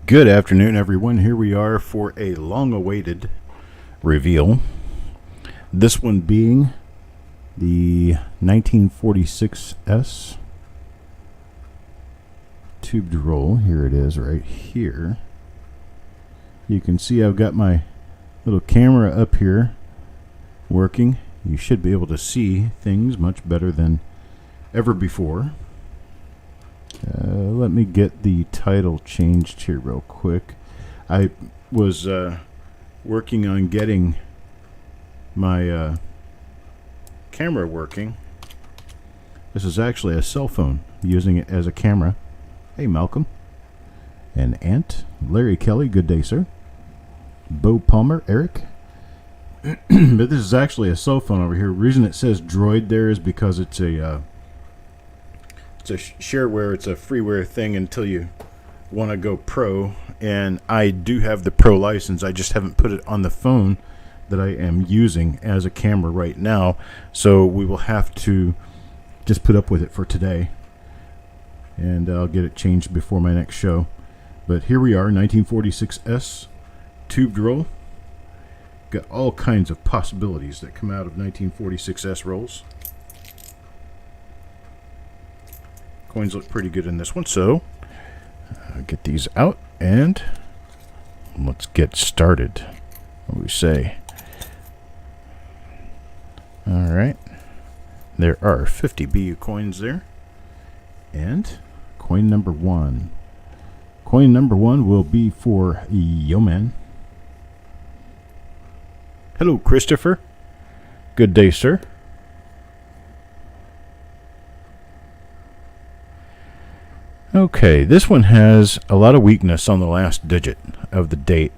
Good afternoon, everyone. Here we are for a long-awaited reveal. This one being the 1946S tubed roll. Here it is right here. You can see I've got my little camera up here working. You should be able to see things much better than ever before. Let me get the title changed here real quick. I was working on getting my camera working. This is actually a cell phone, using it as a camera. Hey, Malcolm. And Ant. Larry Kelly, good day, sir. Bo Palmer, Eric. But this is actually a cell phone over here. The reason it says Droid there is because it's a shareware, it's a freeware thing until you want to go pro, and I do have the pro license. I just haven't put it on the phone that I am using as a camera right now, so we will have to just put up with it for today, and I'll get it changed before my next show. But here we are, 1946S tubed roll. Got all kinds of possibilities that come out of 1946S rolls. Coins look pretty good in this one, so get these out and let's get started. What do we say? All right, there are 50 BU coins there, and coin number one. Coin number one will be for Yeoman. Hello, Christopher. Good day, sir. Okay, this one has a lot of weakness on the last digit of the date,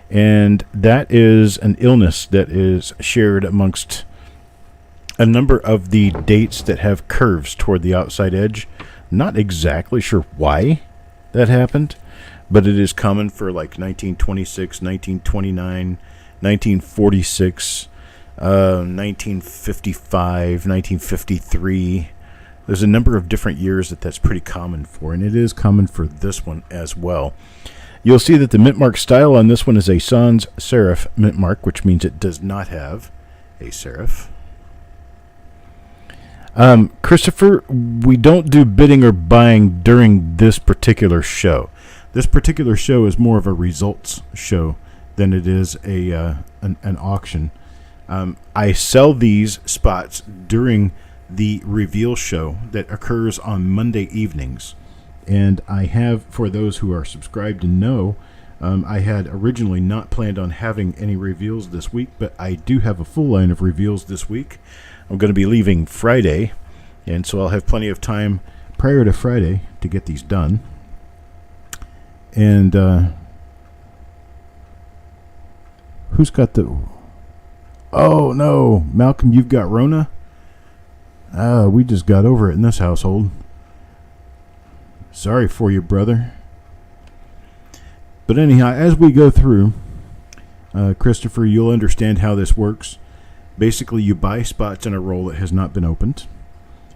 and that is an illness that is shared amongst a number of the dates that have curves toward the outside edge. Not exactly sure why that happened, but it is common for like 1926, 1929, 1946, 1955, 1953. There's a number of different years that's pretty common for, and it is common for this one as well. You'll see that the mint mark style on this one is a sans serif mint mark, which means it does not have a serif. Christopher, we don't do bidding or buying during this particular show. This particular show is more of a results show than it is an auction. I sell these spots during the reveal show that occurs on Monday evenings, and I have, for those who are subscribed and know, I had originally not planned on having any reveals this week, but I do have a full line of reveals this week. I'm going to be leaving Friday, and so I'll have plenty of time prior to Friday to get these done. And who's got the... Oh no, Malcolm, you've got Rona? We just got over it in this household. Sorry for you, brother. But anyhow, as we go through, Christopher, you'll understand how this works. Basically, you buy spots in a roll that has not been opened.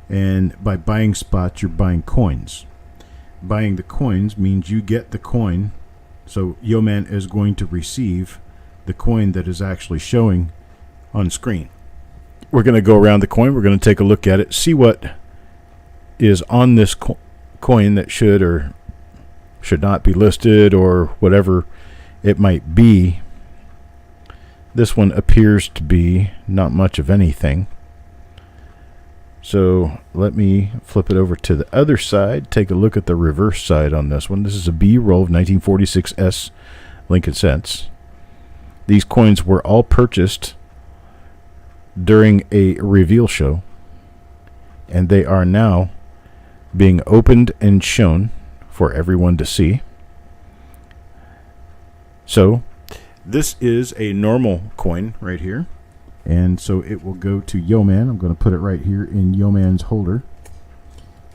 And by buying spots, you're buying coins. Buying the coins means you get the coin. So Yeoman is going to receive the coin that is actually showing on screen. We're going to go around the coin. We're going to take a look at it, see what is on this coin that should or should not be listed, or whatever it might be. This one appears to be not much of anything. So let me flip it over to the other side, take a look at the reverse side on this one. This is a B roll of 1946S Lincoln cents. These coins were all purchased during a reveal show, and they are now being opened and shown for everyone to see. So this is a normal coin right here, and so it will go to Yeoman. I'm going to put it right here in Yeoman's holder,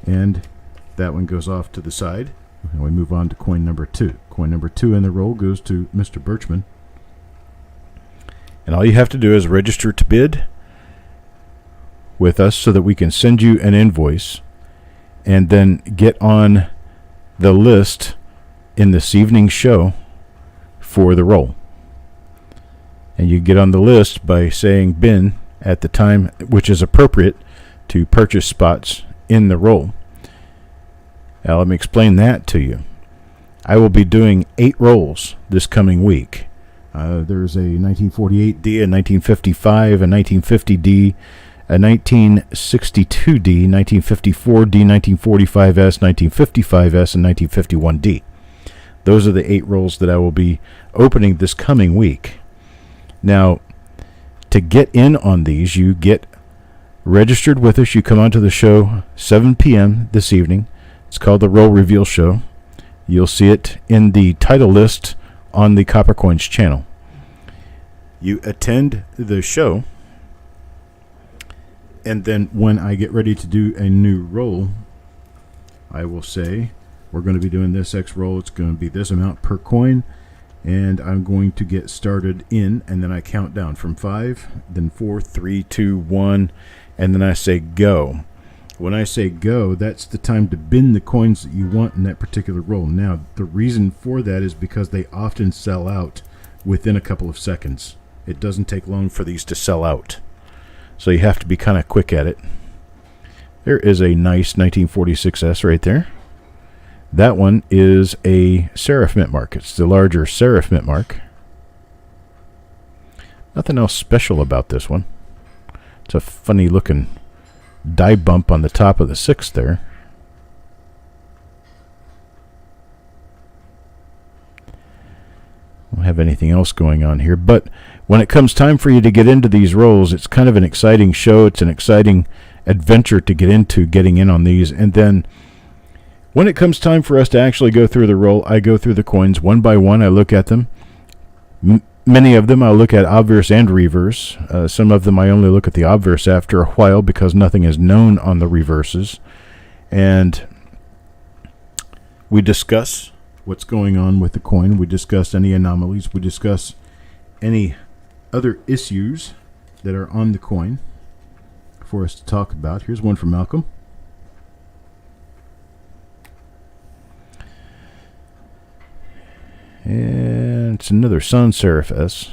and that one goes off to the side, and we move on to coin number two. Coin number two in the roll goes to Mr. Birchman, and all you have to do is register to bid with us so that we can send you an invoice and then get on the list in this evening's show for the roll. And you get on the list by saying bin at the time which is appropriate to purchase spots in the roll. Now let me explain that to you. I will be doing 8 rolls this coming week. There's a 1948D, a 1955, a 1950D, a 1962D, 1954D, 1945S, 1955S, and 1951D. Those are the 8 rolls that I will be opening this coming week. Now, to get in on these, you get registered with us. You come onto the show 7 p.m. this evening. It's called the Roll Reveal Show. You'll see it in the title list on the Copper Coins channel. You attend the show, and then when I get ready to do a new roll, I will say, we're going to be doing this X roll. It's going to be this amount per coin, and I'm going to get started in, and then I count down from 5, then 4, 3, 2, 1, and then I say go. When I say go, that's the time to bin the coins that you want in that particular roll. Now, the reason for that is because they often sell out within a couple of seconds. It doesn't take long for these to sell out. So you have to be kind of quick at it. There is a nice 1946S right there. That one is a serif mint mark. It's the larger serif mint mark. Nothing else special about this one. It's a funny looking die bump on the top of the 6 there. Don't have anything else going on here, but when it comes time for you to get into these rolls, it's kind of an exciting show. It's an exciting adventure to get into, getting in on these. And then when it comes time for us to actually go through the roll, I go through the coins one by one. I look at them. Many of them I'll look at obverse and reverse. Some of them I only look at the obverse after a while because nothing is known on the reverses. And we discuss what's going on with the coin. We discuss any anomalies. We discuss any other issues that are on the coin for us to talk about. Here's one from Malcolm. And it's another sans serif S.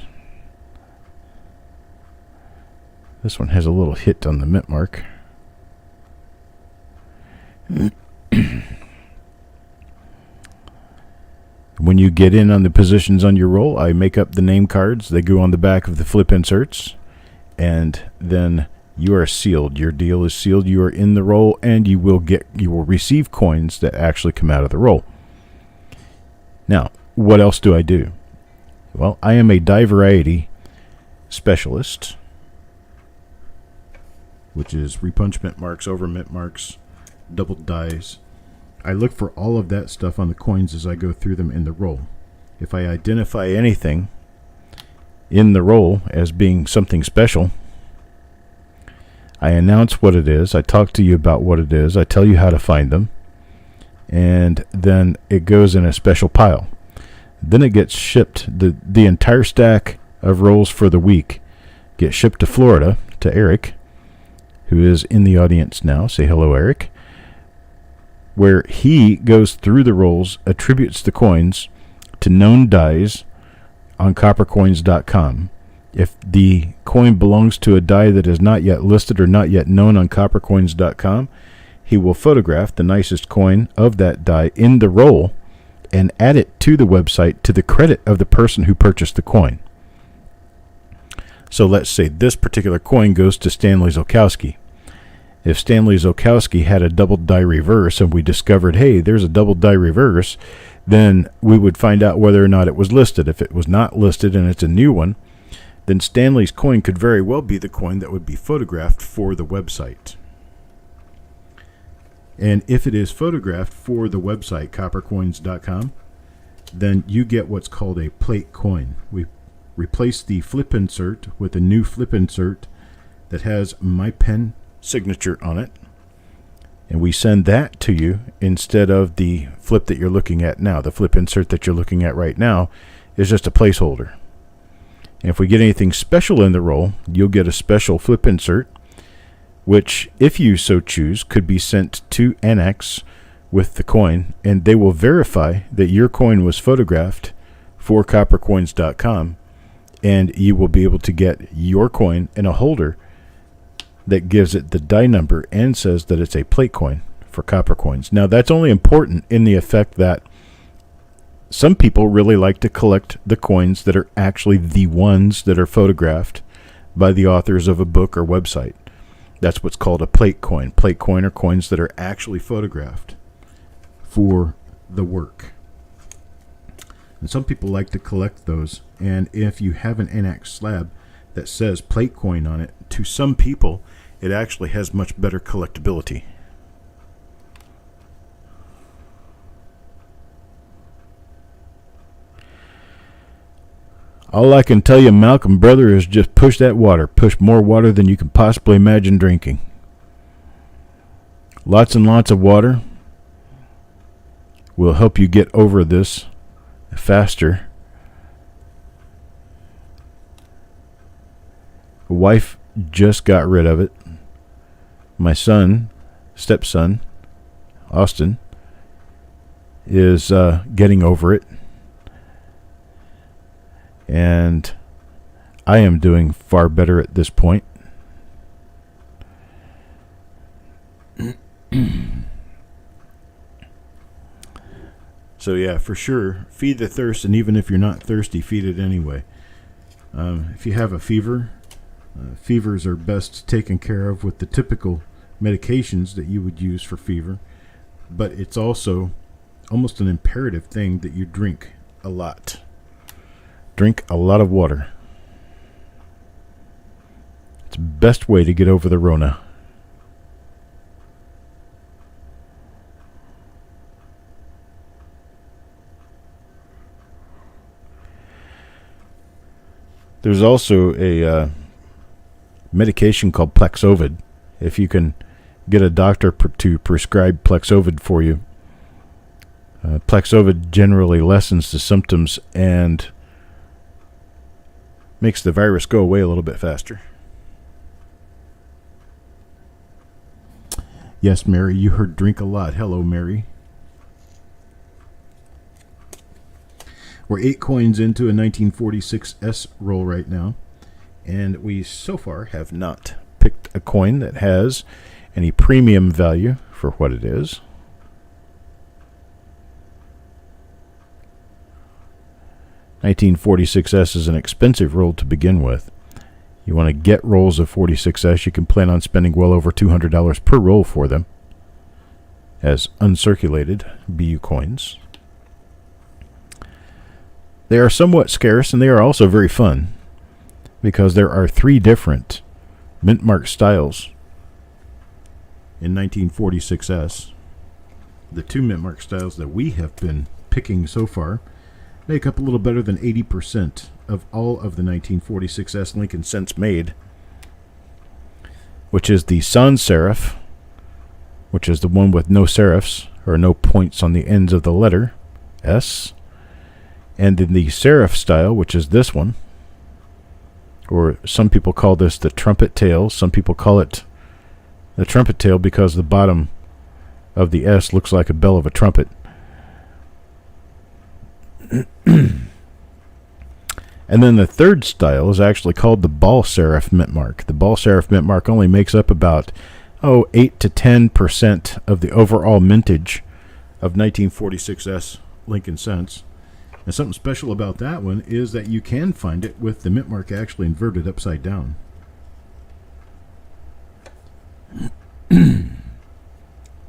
This one has a little hit on the mint mark. When you get in on the positions on your roll, I make up the name cards. They go on the back of the flip inserts. And then you are sealed. Your deal is sealed. You are in the roll, and you will receive coins that actually come out of the roll. Now, what else do I do? Well, I am a die variety specialist, which is repunch mint marks, over mint marks, double dies. I look for all of that stuff on the coins as I go through them in the roll. If I identify anything in the roll as being something special, I announce what it is. I talk to you about what it is. I tell you how to find them. And then it goes in a special pile. Then it gets shipped. The entire stack of rolls for the week get shipped to Florida to Eric, who is in the audience now. Say hello, Eric. Where he goes through the rolls, attributes the coins to known dies on coppercoins.com. If the coin belongs to a die that is not yet listed or not yet known on coppercoins.com, he will photograph the nicest coin of that die in the roll and add it to the website to the credit of the person who purchased the coin. So let's say this particular coin goes to Stanley Zolkowski. If Stanley Zolkowski had a double die reverse and we discovered, hey, there's a double die reverse, then we would find out whether or not it was listed. If it was not listed and it's a new one, then Stanley's coin could very well be the coin that would be photographed for the website. And if it is photographed for the website, coppercoins.com, then you get what's called a plate coin. We replace the flip insert with a new flip insert that has my pen signature on it, and we send that to you instead of the flip that you're looking at now. The flip insert that you're looking at right now is just a placeholder. And if we get anything special in the roll, you'll get a special flip insert, which, if you so choose, could be sent to NX with the coin, and they will verify that your coin was photographed for coppercoins.com, and you will be able to get your coin in a holder that gives it the die number and says that it's a plate coin for copper coins. Now, that's only important in the effect that some people really like to collect the coins that are actually the ones that are photographed by the authors of a book or website. That's what's called a plate coin. Plate coin are coins that are actually photographed for the work. And some people like to collect those. And if you have an NX slab that says plate coin on it, to some people, it actually has much better collectability. All I can tell you, Malcolm, brother, is just push that water. Push more water than you can possibly imagine drinking. Lots and lots of water will help you get over this faster. The wife just got rid of it. My stepson, Austin, is getting over it. And I am doing far better at this point. So yeah, for sure, feed the thirst, and even if you're not thirsty, feed it anyway. If you have a fever, fevers are best taken care of with the typical medications that you would use for fever, but it's also almost an imperative thing that you drink a lot. Drink a lot of water. It's the best way to get over the Rona. There's also a medication called Plexovid. If you can get a doctor to prescribe Plexovid for you, Plexovid generally lessens the symptoms and makes the virus go away a little bit faster. Yes, Mary, you heard drink a lot. Hello, Mary. We're 8 coins into a 1946S roll right now, and we so far have not picked a coin that has any premium value for what it is. $1946S is an expensive roll to begin with. You want to get rolls of 46S, you can plan on spending well over $200 per roll for them as uncirculated BU coins. They are somewhat scarce, and they are also very fun because there are 3 different mint mark styles in 1946S. The 2 mint mark styles that we have been picking so far make up a little better than 80% of all of the 1946S Lincoln cents made, which is the sans serif, which is the one with no serifs, or no points on the ends of the letter S, and then the serif style, which is this one, or some people call this the trumpet tail. Some people call it the trumpet tail because the bottom of the S looks like a bell of a trumpet. And then the third style is actually called the ball serif mint mark. The ball serif mint mark only makes up about 8 to 10% of the overall mintage of 1946S Lincoln cents. And something special about that one is that you can find it with the mint mark actually inverted upside down.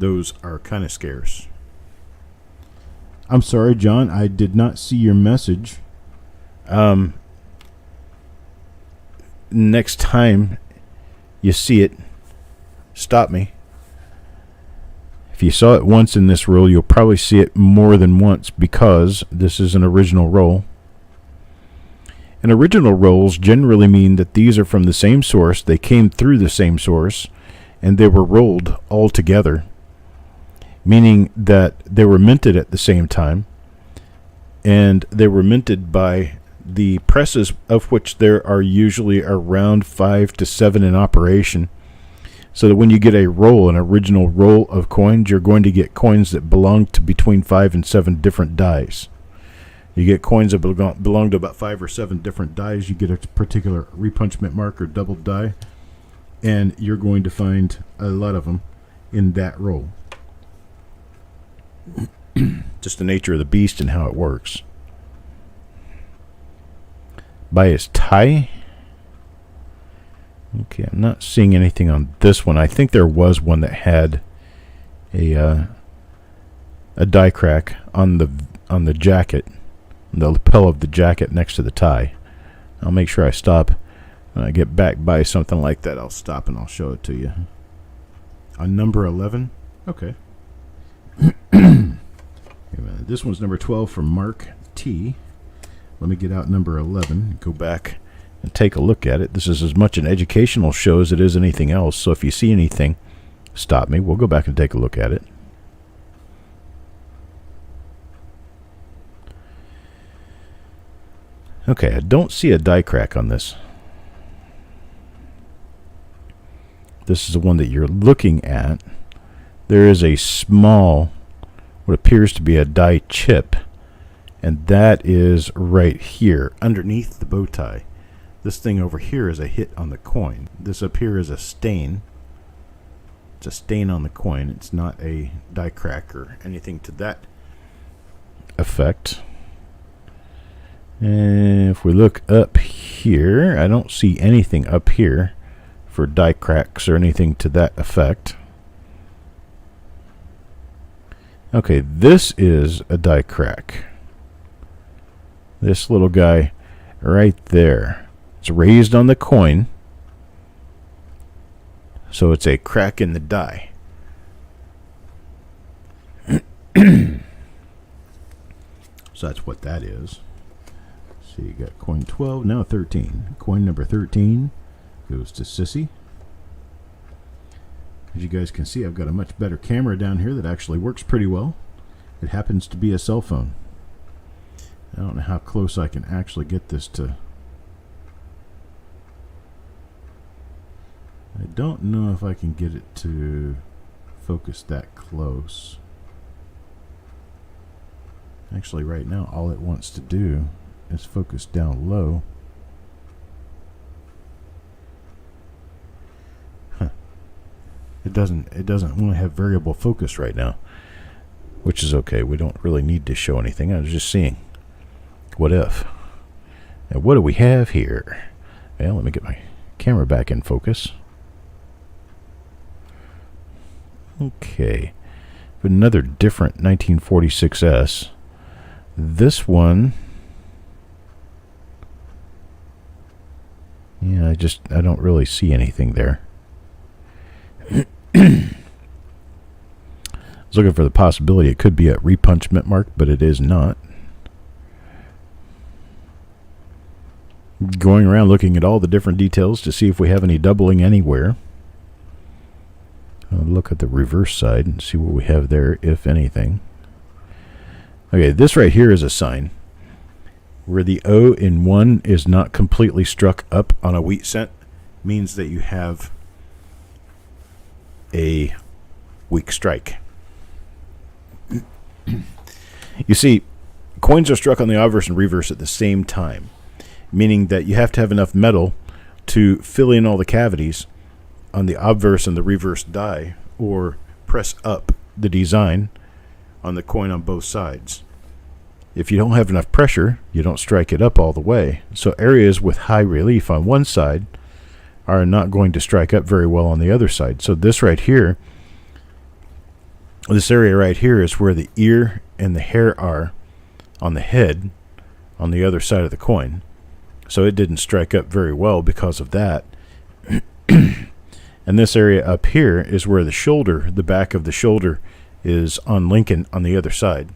Those are kind of scarce. I'm sorry, John, I did not see your message. Next time you see it, stop me. If you saw it once in this roll, you'll probably see it more than once because this is an original roll. And original rolls generally mean that these are from the same source, they came through the same source, and they were rolled all together, meaning that they were minted at the same time, and they were minted by the presses, of which there are usually around 5 to 7 in operation. so that when you get an original roll of coins, you're going to get coins that belong to between 5 and 7 different dies. You get coins that belong to about 5 or 7 different dies. You get a particular repunchment mark or double die, and you're going to find a lot of them in that roll. Just the nature of the beast and how it works. Bias tie. Okay, I'm not seeing anything on this one. I think there was one that had a die crack on the jacket, the lapel of the jacket next to the tie. I'll make sure I stop. When I get back by something like that, I'll stop and I'll show it to you. On number 11? Okay. This one's number 12 from Mark T. Let me get out number 11, go back and take a look at it. This is as much an educational show as it is anything else, so if you see anything, stop me. We'll go back and take a look at it. Okay, I don't see a die crack on this. This is the one that you're looking at. There is a small, what appears to be a die chip, and that is right here underneath the bow tie. This thing over here is a hit on the coin. This up here is a stain. It's a stain on the coin. It's not a die crack or anything to that effect. And if we look up here, I don't see anything up here for die cracks or anything to that effect. Okay, this is a die crack. This little guy right there. It's raised on the coin, so it's a crack in the die. So that's what that is. So you got coin 12, now 13. Coin number 13 goes to Sissy. As you guys can see, I've got a much better camera down here that actually works pretty well. It happens to be a cell phone. I don't know how close I can actually get this to. I don't know if I can get it to focus that close. Actually, right now, all it wants to do is focus down low. It doesn't want to have variable focus right now, which is okay. We don't really need to show anything. I was just seeing. What if? And what do we have here? Well, let me get my camera back in focus. Okay. Another different 1946S. This one, yeah, I don't really see anything there. I was looking for the possibility it could be a repunchment mark, but it is not. Going around looking at all the different details to see if we have any doubling anywhere. I'll look at the reverse side and see what we have there, if anything. Okay, this right here is a sign where the O in 1 is not completely struck up on a wheat cent. Means that you have a weak strike. You see, coins are struck on the obverse and reverse at the same time, meaning that you have to have enough metal to fill in all the cavities on the obverse and the reverse die, or press up the design on the coin on both sides. If you don't have enough pressure, you don't strike it up all the way. So areas with high relief on one side are not going to strike up very well on the other side. So this right here, this area right here is where the ear and the hair are on the head on the other side of the coin. So it didn't strike up very well because of that. And this area up here is where the shoulder, the back of the shoulder, is on Lincoln on the other side.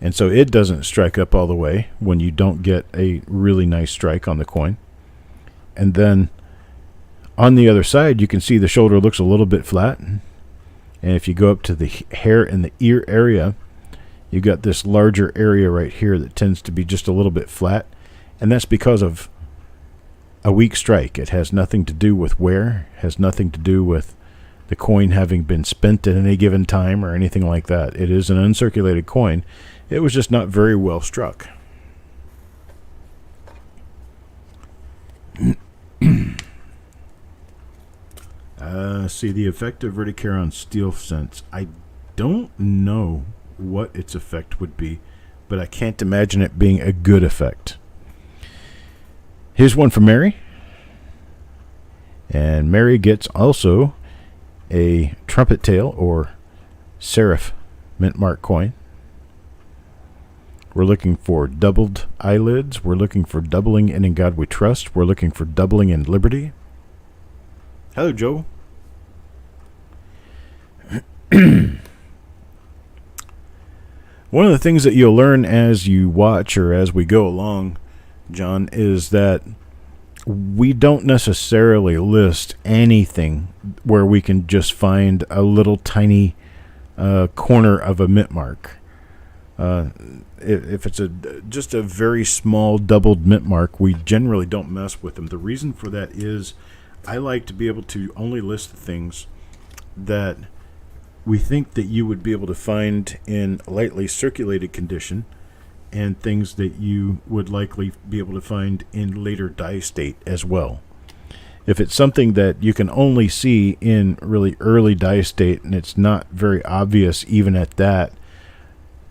And so it doesn't strike up all the way when you don't get a really nice strike on the coin. And then on the other side, you can see the shoulder looks a little bit flat. And if you go up to the hair and the ear area, you got this larger area right here that tends to be just a little bit flat. And that's because of a weak strike. It has nothing to do with wear, has nothing to do with the coin having been spent at any given time or anything like that. It is an uncirculated coin. It was just not very well struck. See, the effect of verticare on steel cents. I don't know what its effect would be, but I can't imagine it being a good effect. Here's one for Mary. And Mary gets also a trumpet tail or serif mint mark coin. We're looking for doubled eyelids. We're looking for doubling in God We Trust. We're looking for doubling in liberty. Hello, Joe. One of the things that you'll learn as you watch or as we go along, John, is that we don't necessarily list anything where we can just find a little tiny corner of a mint mark. If it's just a very small doubled mint mark, we generally don't mess with them. The reason for that is I like to be able to only list the things that we think that you would be able to find in lightly circulated condition and things that you would likely be able to find in later dye state as well. If it's something that you can only see in really early dye state and it's not very obvious even at that,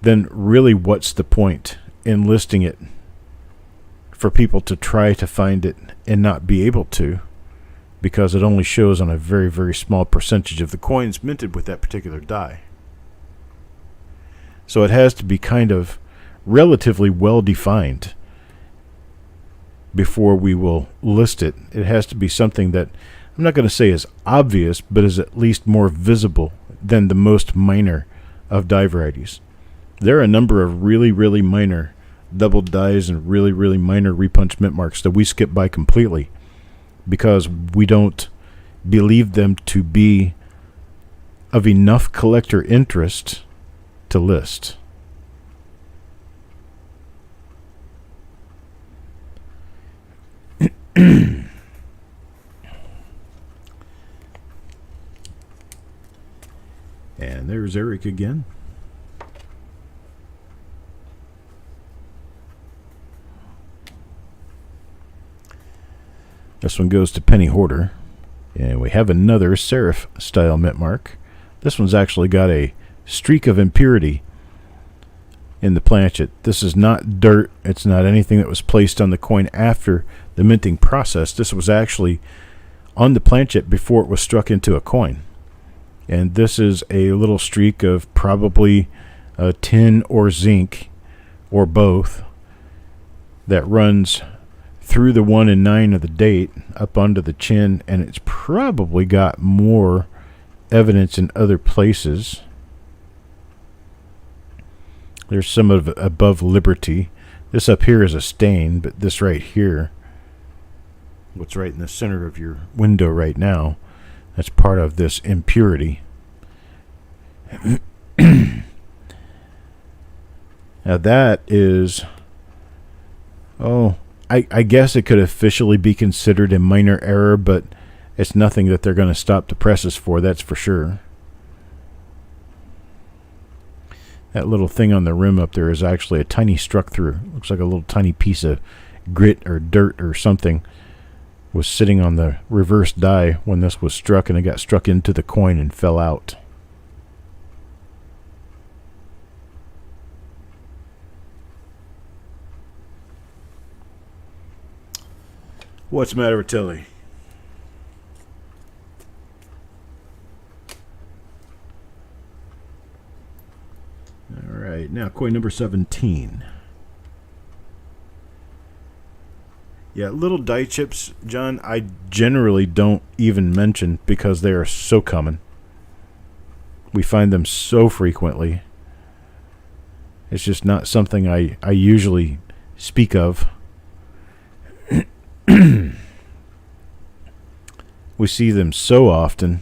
then really what's the point in listing it for people to try to find it and not be able to, because it only shows on a very, very small percentage of the coins minted with that particular dye. So it has to be kind of relatively well defined before we will list it. It has to be something that I'm not going to say is obvious, but is at least more visible than the most minor of dye varieties. There are a number of really, really minor double dyes and really, really minor repunch mint marks that we skip by completely because we don't believe them to be of enough collector interest to list. And there's Eric again. This one goes to Penny Hoarder. And we have another serif style mint mark. This one's actually got a streak of impurity in the planchet. This is not dirt. It's not anything that was placed on the coin after the minting process. This was actually on the planchet before it was struck into a coin. And this is a little streak of probably tin or zinc or both that runs through the 1 and 9 of the date up onto the chin, and it's probably got more evidence in other places. There's some of it above Liberty. This up here is a stain, but this right here, what's right in the center of your window right now, that's part of this impurity. Now that is, I guess it could officially be considered a minor error, but it's nothing that they're going to stop the presses for, that's for sure. That little thing on the rim up there is actually a tiny struck through. Looks like a little tiny piece of grit or dirt or something was sitting on the reverse die when this was struck, and it got struck into the coin and fell out. What's the matter with Tilly? All right, now coin number 17. Yeah, little die chips, John, I generally don't even mention because they are so common. We find them so frequently. It's just not something I usually speak of. We see them so often.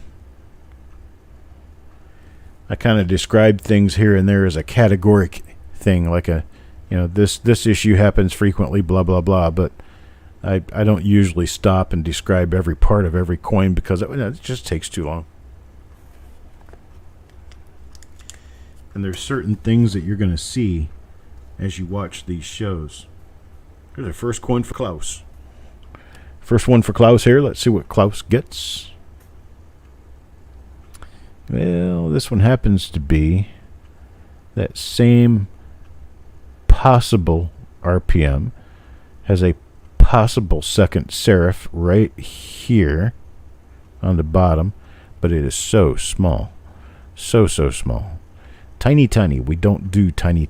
I kind of describe things here and there as a categoric thing, like a, this issue happens frequently, blah, blah, blah, but I don't usually stop and describe every part of every coin because it just takes too long. And there's certain things that you're going to see as you watch these shows. Here's our first coin for Klaus. First one for Klaus here. Let's see what Klaus gets. Well, this one happens to be that same possible RPM. Has a possible second serif right here on the bottom, but it is so small. So small. Tiny. We don't do tiny.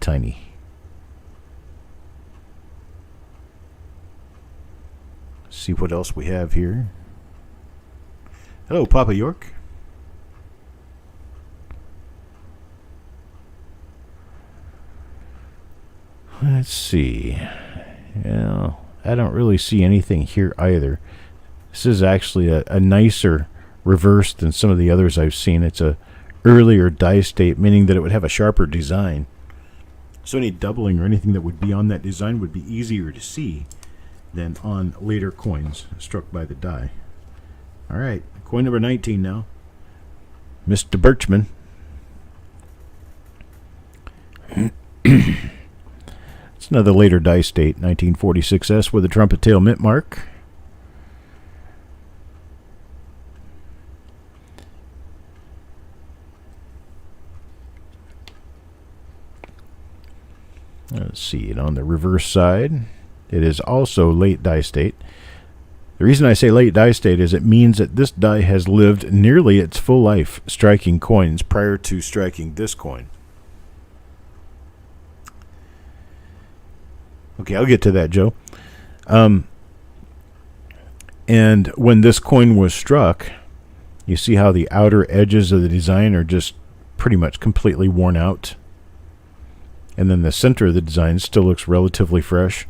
See what else we have here. Hello, Papa York. Let's see. Well, I don't really see anything here either. This is actually a nicer reverse than some of the others I've seen. It's a earlier die state, meaning that it would have a sharper design. So any doubling or anything that would be on that design would be easier to see than on later coins struck by the die. All right, coin number 19 now. Mr. Birchman. It's another later die state, 1946S with a trumpet tail mint mark. Let's see, and on the reverse side, it is also late die state. The reason I say late die state is it means that this die has lived nearly its full life striking coins prior to striking this coin. Okay, I'll get to that, Joe. And when this coin was struck, you see how the outer edges of the design are just pretty much completely worn out. And then the center of the design still looks relatively fresh.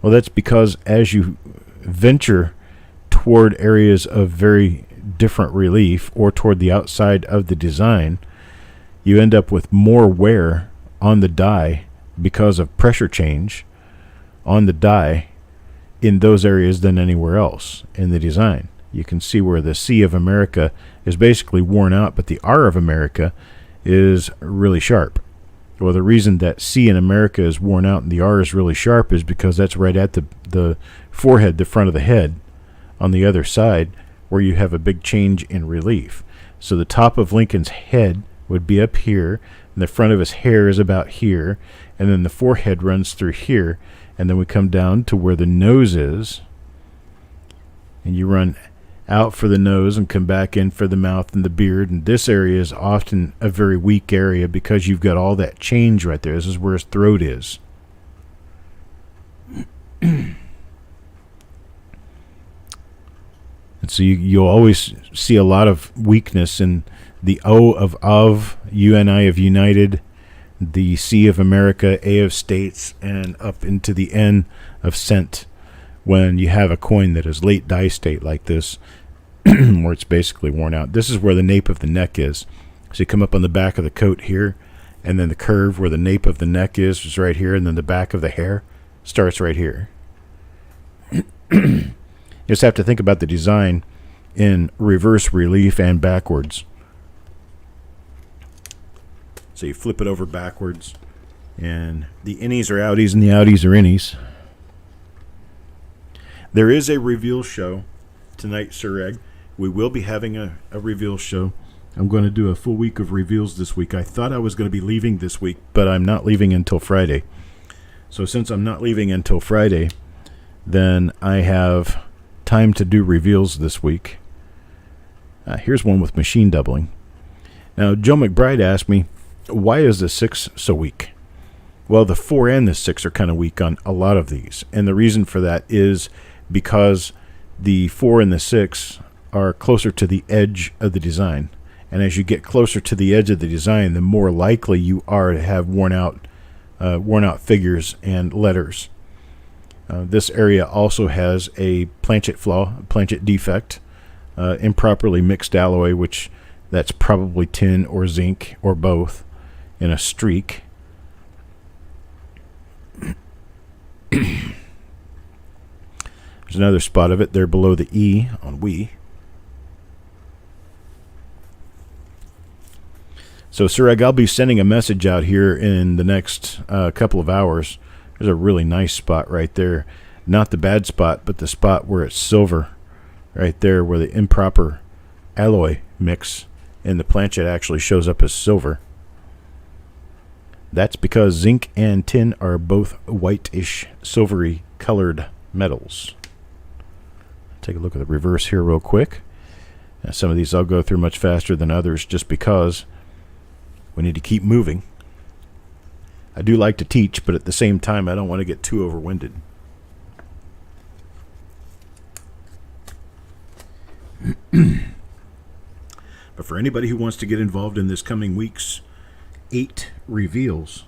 Well, that's because as you venture toward areas of very different relief or toward the outside of the design, you end up with more wear on the die because of pressure change on the die in those areas than anywhere else in the design. You can see where the C of America is basically worn out, but the R of America is really sharp. Well, the reason that C in America is worn out and the R is really sharp is because that's right at the forehead, the front of the head, on the other side, where you have a big change in relief. So the top of Lincoln's head would be up here, and the front of his hair is about here, and then the forehead runs through here, and then we come down to where the nose is, and you run out for the nose and come back in for the mouth and the beard, and this area is often a very weak area because you've got all that change right there. This is where his throat is. And so you'll always see a lot of weakness in the O of, UNI of United, the C of America, A of States, and up into the N of Cent when you have a coin that is late die state like this, where it's basically worn out. This is where the nape of the neck is. So you come up on the back of the coat here, and then the curve where the nape of the neck is right here, and then the back of the hair starts right here. You just have to think about the design in reverse relief and backwards. So you flip it over backwards, and the innies are outies and the outies are innies. There is a reveal show tonight, Sir Egg. We will be having a reveal show. I'm going to do a full week of reveals this week. I thought I was going to be leaving this week, but I'm not leaving until Friday. So since I'm not leaving until Friday, then I have time to do reveals this week. Here's one with machine doubling. Now, Joe McBride asked me, why is the 6 so weak? Well, the 4 and the 6 are kind of weak on a lot of these. And the reason for that is because the 4 and the 6 are closer to the edge of the design. And as you get closer to the edge of the design, the more likely you are to have worn out figures and letters. This area also has a planchet flaw, planchet defect, improperly mixed alloy, which that's probably tin or zinc or both, in a streak. There's another spot of it there below the E on we. So, Surag, I'll be sending a message out here in the next couple of hours. There's a really nice spot right there. Not the bad spot, but the spot where it's silver. Right there where the improper alloy mix in the planchet actually shows up as silver. That's because zinc and tin are both whitish, silvery colored metals. Take a look at the reverse here real quick. Now, some of these I'll go through much faster than others just because we need to keep moving. I do like to teach, but at the same time, I don't want to get too overwinded. But for anybody who wants to get involved in this coming week's 8 reveals,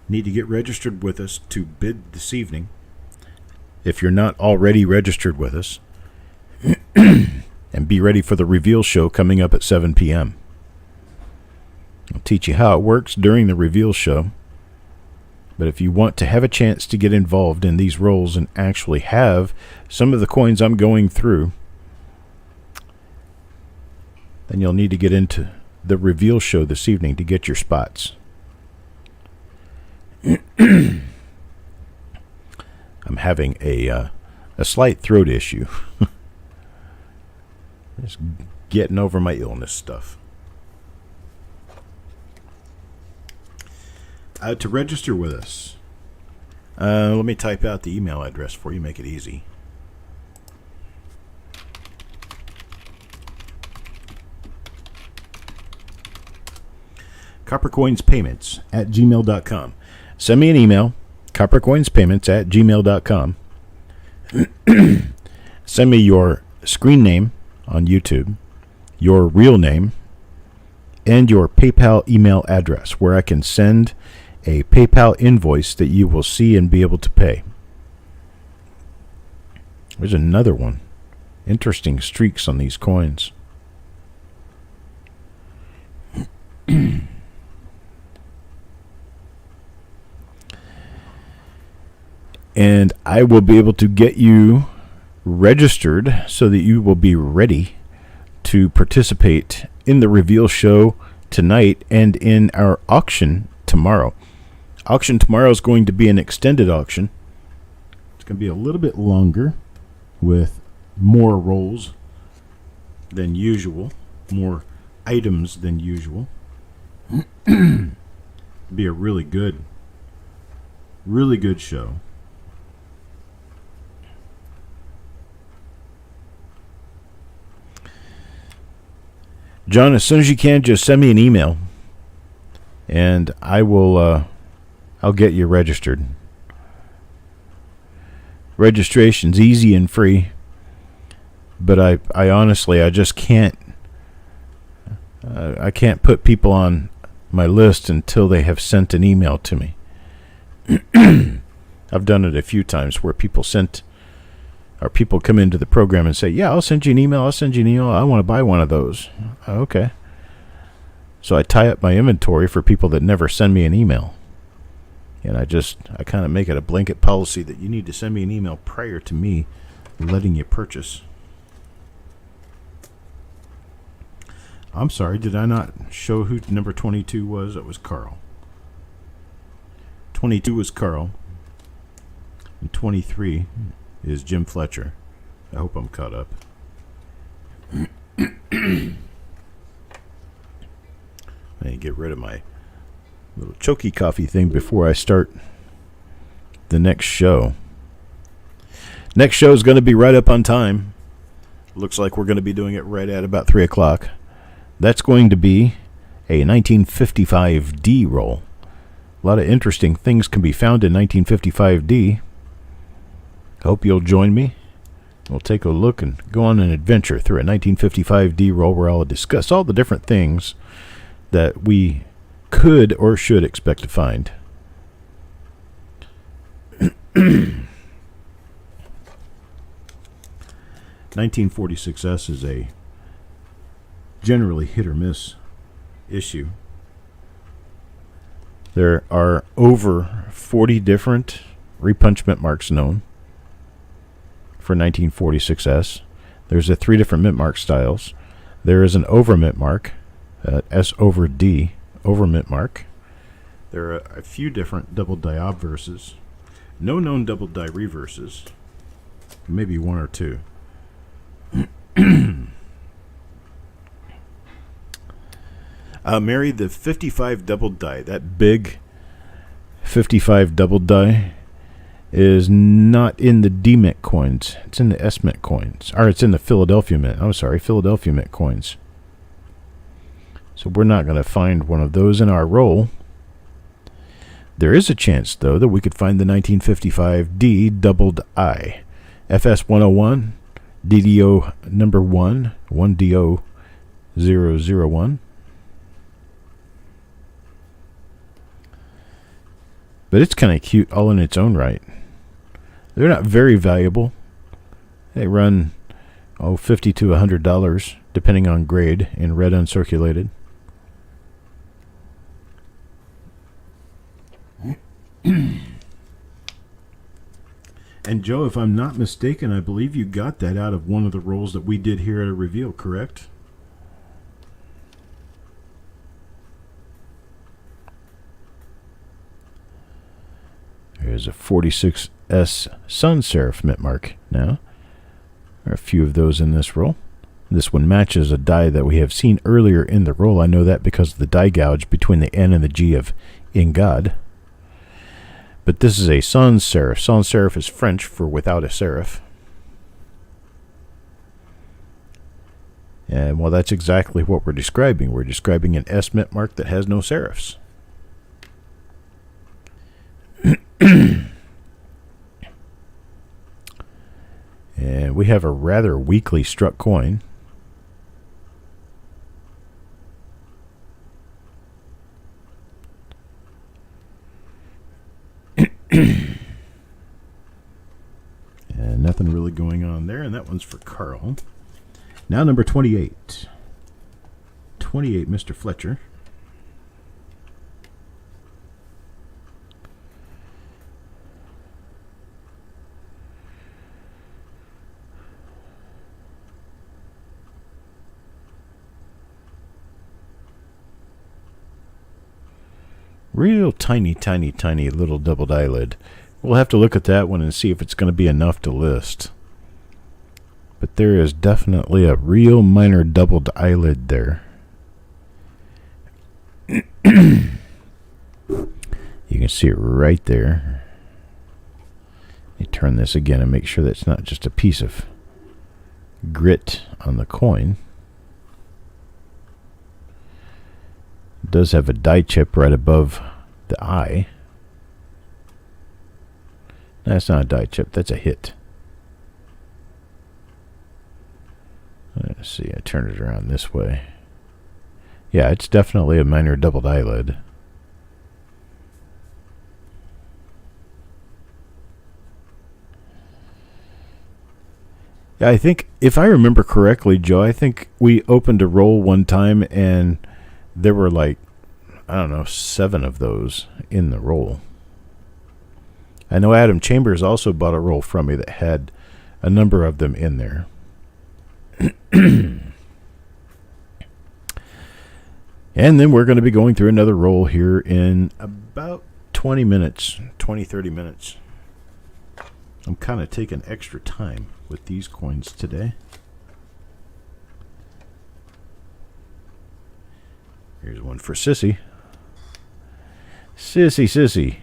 need to get registered with us to bid this evening. If you're not already registered with us, and be ready for the reveal show coming up at 7 p.m. I'll teach you how it works during the reveal show. But if you want to have a chance to get involved in these roles and actually have some of the coins I'm going through, then you'll need to get into the reveal show this evening to get your spots. I'm having a slight throat issue. Just getting over my illness stuff. To register with us, let me type out the email address for you, make it easy. coppercoinspayments@gmail.com. Send me an email, coppercoinspayments@gmail.com. Send me your screen name on YouTube, your real name, and your PayPal email address where I can send a PayPal invoice that you will see and be able to pay. There's another one. Interesting streaks on these coins. And I will be able to get you registered so that you will be ready to participate in the reveal show tonight and in our auction tomorrow. Auction tomorrow is going to be an extended auction. It's going to be a little bit longer with more rolls than usual, more items than usual. Be a really good show. John, as soon as you can, just send me an email, and I will. I'll get you registered. Registration's easy and free, but I honestly, I just can't. I can't put people on my list until they have sent an email to me. I've done it a few times where people come into the program and say, yeah, I'll send you an email. I want to buy one of those. Okay. So I tie up my inventory for people that never send me an email. And I kind of make it a blanket policy that you need to send me an email prior to me letting you purchase. I'm sorry, did I not show who number 22 was? It was Carl. 22 was Carl. And 23 is Jim Fletcher. I hope I'm caught up. I need to get rid of my little choky coffee thing before I start the next show. Next show is going to be right up on time. Looks like we're going to be doing it right at about 3 o'clock. That's going to be a 1955D roll. A lot of interesting things can be found in 1955D. Hope you'll join me. We'll take a look and go on an adventure through a 1955D roll where I'll discuss all the different things that we could or should expect to find. 1946S is a generally hit or miss issue. There are over 40 different repunchment marks known. for 1946S. There's 3 different mint mark styles. There is an over mint mark, S over D, over mint mark. There are a few different double die obverses. No known double die reverses. Maybe 1 or 2. Mary, the 55 double die, that big 55 double die, is not in the D Mint coins. It's in the S Mint coins. Or it's in the Philadelphia Mint. I'm sorry, Philadelphia Mint coins. So we're not going to find one of those in our roll. There is a chance, though, that we could find the 1955 D doubled I. FS 101, DDO number 1, 1DO 001. But it's kind of cute all in its own right. They're not very valuable. They run $50 to $100, depending on grade, in red uncirculated. And Joe, if I'm not mistaken, I believe you got that out of one of the rolls that we did here at a reveal, correct? There's a 46S Sans Serif mint mark now. There are a few of those in this roll. This one matches a die that we have seen earlier in the roll. I know that because of the die gouge between the N and the G of In God. But this is a sans serif. Sans serif is French for without a serif. And well, that's exactly what we're describing. We're describing an S mint mark that has no serifs. And we have a rather weakly struck coin. And nothing really going on there, and that one's for Carl. Now number 28. 28, Mr. Fletcher. Real tiny, tiny, tiny little doubled eyelid. We'll have to look at that one and see if it's going to be enough to list. But there is definitely a real minor doubled eyelid there. You can see it right there. Let me turn this again and make sure that's not just a piece of grit on the coin. It does have a die chip right above the eye. That's not a die chip, that's a hit. Let's see, I turned it around this way. Yeah, it's definitely a minor doubled eyelid. Yeah, I think, if I remember correctly, Joe, I think we opened a roll one time and there were like, I don't know, 7 of those in the roll. I know Adam Chambers also bought a roll from me that had a number of them in there. And then we're going to be going through another roll here in about 20 minutes, 20, 30 minutes. I'm kind of taking extra time with these coins today. Here's one for Sissy. Sissy, Sissy.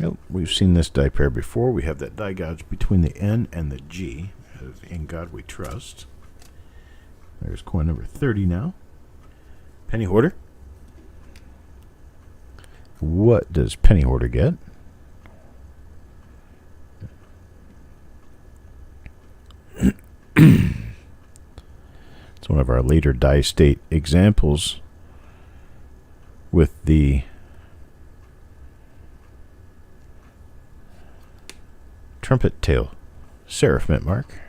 Oh, we've seen this die pair before. We have that die gouge between the N and the G of In God We Trust. There's coin number 30 now. Penny Hoarder. What does Penny Hoarder get? It's one of our later die state examples with the trumpet tail serif mint mark.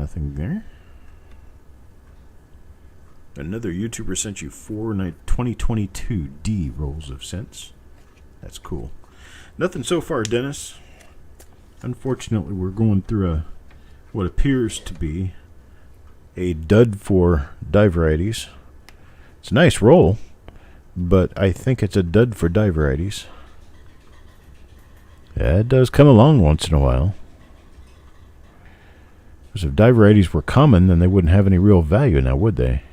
Nothing there. Another YouTuber sent you 4 2022 D rolls of cents. That's cool. Nothing so far, Dennis. Unfortunately, we're going through what appears to be a dud for die varieties. It's a nice roll, but I think it's a dud for die varieties. Yeah, it does come along once in a while. Because if die varieties were common, then they wouldn't have any real value now, would they?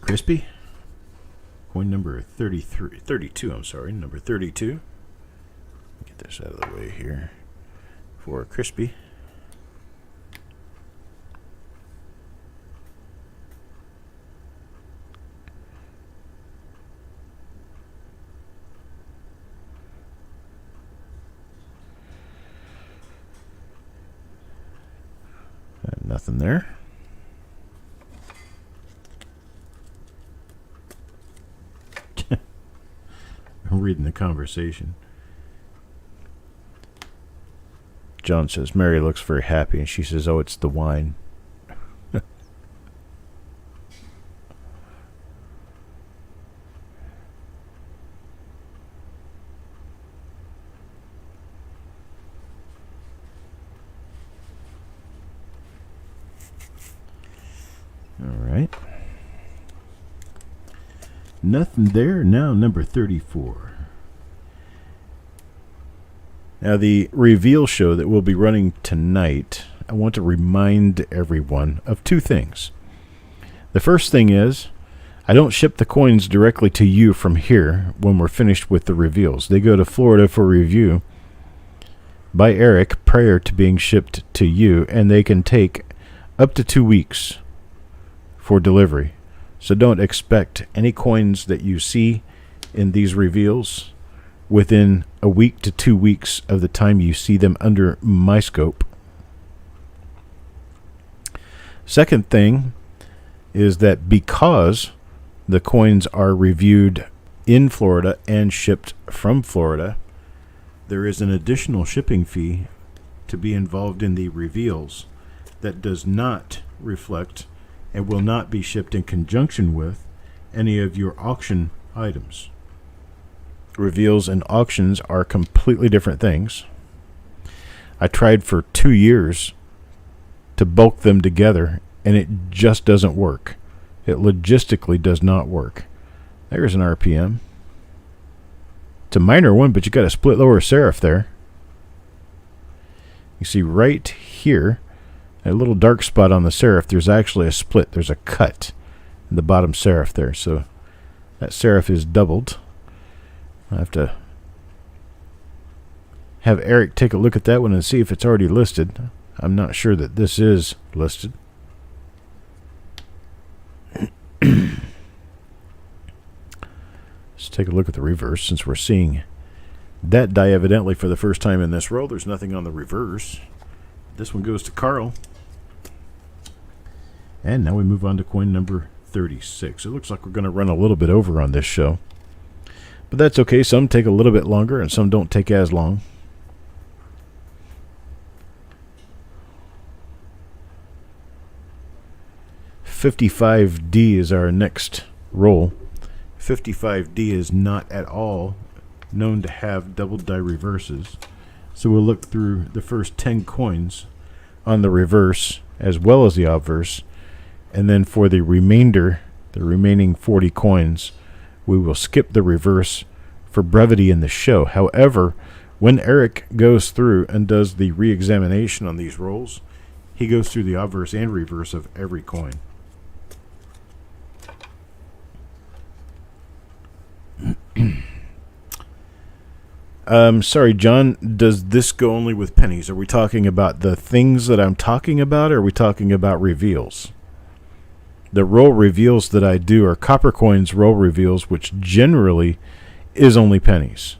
Crispy. Coin number 32, I'm sorry, number 32. Get this out of the way here for Crispy. Nothing there. I'm reading the conversation. John says, Mary looks very happy, and she says, oh, it's the wine. Nothing there. Now number 34. Now the reveal show that we'll be running tonight, I want to remind everyone of two things. The first thing is, I don't ship the coins directly to you from here when we're finished with the reveals. They go to Florida for review by Eric prior to being shipped to you, and they can take up to 2 weeks for delivery. So don't expect any coins that you see in these reveals within a week to 2 weeks of the time you see them under my scope. Second thing is that because the coins are reviewed in Florida and shipped from Florida, there is an additional shipping fee to be involved in the reveals that does not reflect and will not be shipped in conjunction with any of your auction items. Reveals and auctions are completely different things. I tried for 2 years to bulk them together, and it just doesn't work. It logistically does not work. There's an RPM. It's a minor one, but you got a split lower serif there. You see right here, a little dark spot on the serif, there's actually a split. There's a cut in the bottom serif there. So that serif is doubled. I have to have Eric take a look at that one and see if it's already listed. I'm not sure that this is listed. Let's take a look at the reverse since we're seeing that die evidently for the first time in this row. There's nothing on the reverse. This one goes to Carl. And now we move on to coin number 36. It looks like we're going to run a little bit over on this show. But that's okay. Some take a little bit longer and some don't take as long. $55D is our next roll. $55D is not at all known to have double die reverses. So we'll look through the first 10 coins on the reverse as well as the obverse. And then for the remaining 40 coins, we will skip the reverse for brevity in the show. However, when Eric goes through and does the re-examination on these rolls, he goes through the obverse and reverse of every coin. Sorry, John, does this go only with pennies? Are we talking about the things that I'm talking about, or are we talking about reveals? The roll reveals that I do are copper coins roll reveals, which generally is only pennies.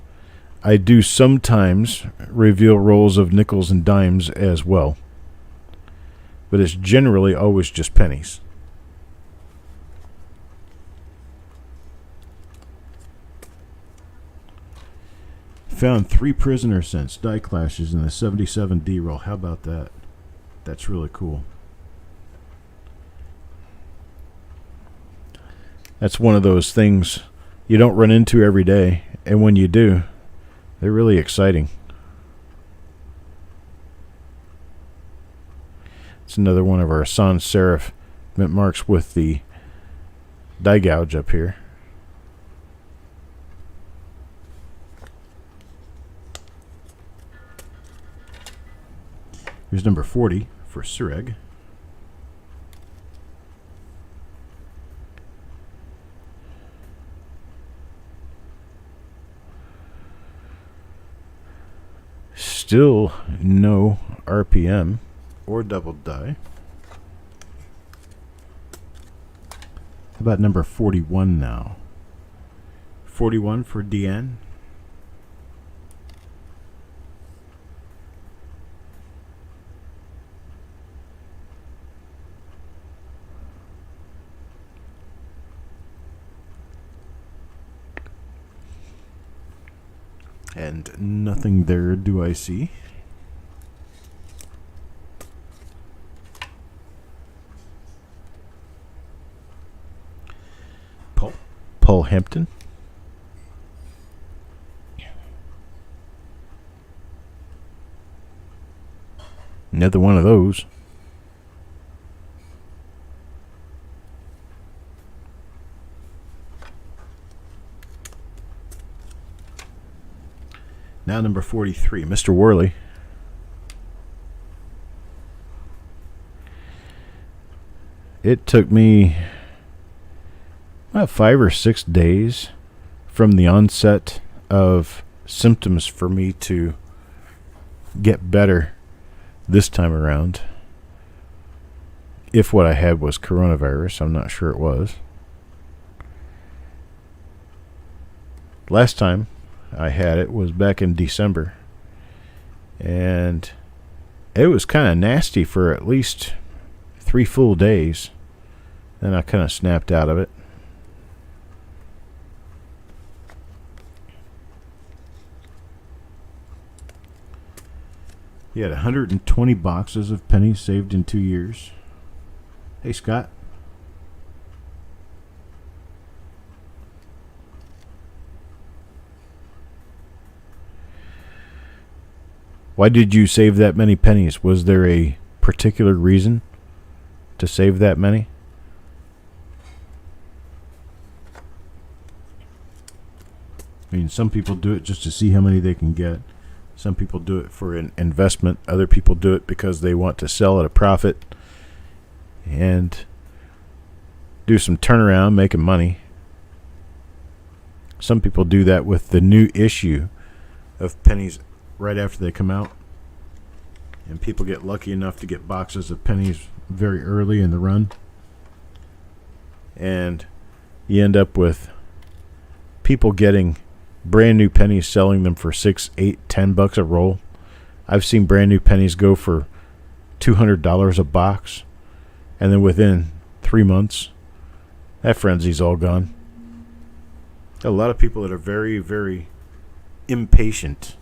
I do sometimes reveal rolls of nickels and dimes as well. but it's generally always just pennies. Found 3 prisoner cents die clashes in the 77D roll. How about that? That's really cool. That's one of those things you don't run into every day, and when you do, they're really exciting. It's another one of our sans serif mint marks with the die gouge up here. Here's number 40 for Sureg. Still no RPM or double die. How about number 41 now? 41 for Deanne. And nothing there, do I see? Paul Hampton. Another one of those. Now number 43, Mr. Worley. It took me about 5 or 6 days from the onset of symptoms for me to get better this time around. If what I had was coronavirus, I'm not sure it was. Last time I had it was back in December, and it was kind of nasty for at least 3 full days. Then I kind of snapped out of it. He had 120 boxes of pennies saved in 2 years. Hey, Scott. Why did you save that many pennies? Was there a particular reason to save that many? I mean, some people do it just to see how many they can get. Some people do it for an investment. Other people do it because they want to sell at a profit and do some turnaround, making money. Some people do that with the new issue of pennies right after they come out. And people get lucky enough to get boxes of pennies very early in the run. And you end up with people getting brand new pennies, selling them for $6, $8, $10 a roll. I've seen brand new pennies go for $200 a box, and then within 3 months, that frenzy's all gone. A lot of people that are very, very impatient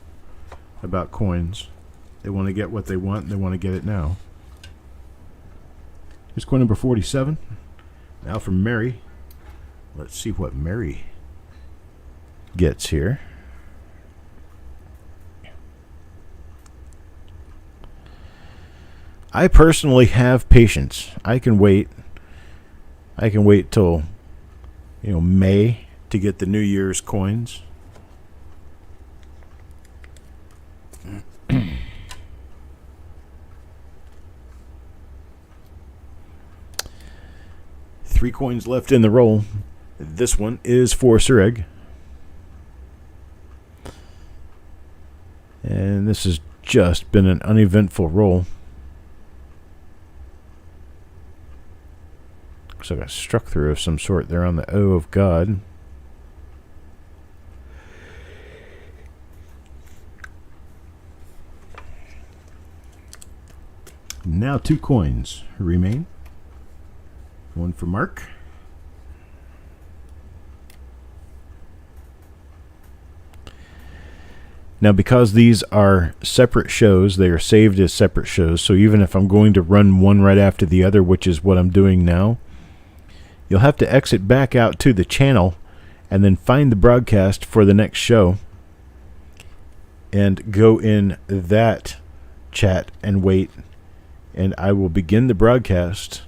about coins. They want to get what they want, and they want to get it now. Here's coin number 47. Now from Mary. Let's see what Mary gets here. I personally have patience. I can wait. I can wait till May to get the New Year's coins. Three coins left in the roll. This one is for Sureg. And this has just been an uneventful roll. Looks like I struck through of some sort there on the O of God. Now 2 coins remain. One for Mark. Now, because these are separate shows, they are saved as separate shows. So even if I'm going to run one right after the other, which is what I'm doing now, you'll have to exit back out to the channel and then find the broadcast for the next show and go in that chat and wait. And I will begin the broadcast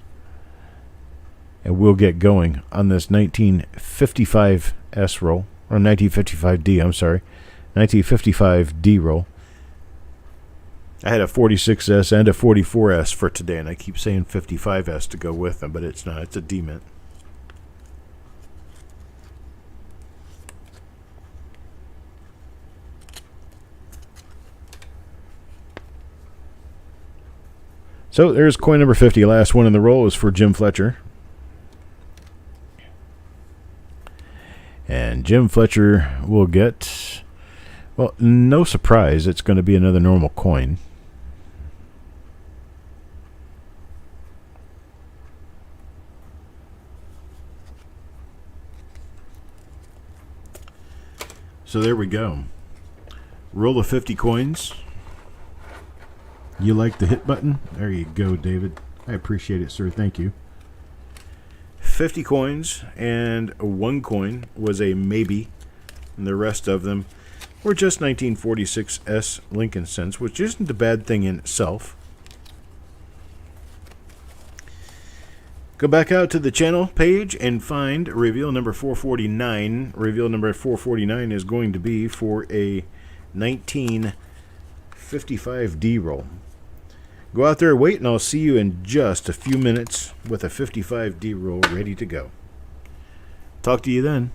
and we'll get going on this 1955S roll, or 1955D, I'm sorry. 1955D roll. I had a 46S and a 44S for today, and I keep saying 55S to go with them, but it's not. It's a D mint. So there's coin number 50. Last one in the roll is for Jim Fletcher. And Jim Fletcher will get... Well, no surprise, it's going to be another normal coin. So there we go. Roll of 50 coins. You like the hit button? There you go, David. I appreciate it, sir. Thank you. 50 coins, and 1 coin was a maybe, and the rest of them were just 1946S Lincoln cents, which isn't a bad thing in itself. Go back out to the channel page and find reveal number 449. Reveal number 449 is going to be for a 1955D roll. Go out there and wait, and I'll see you in just a few minutes with a 55D roll ready to go. Talk to you then.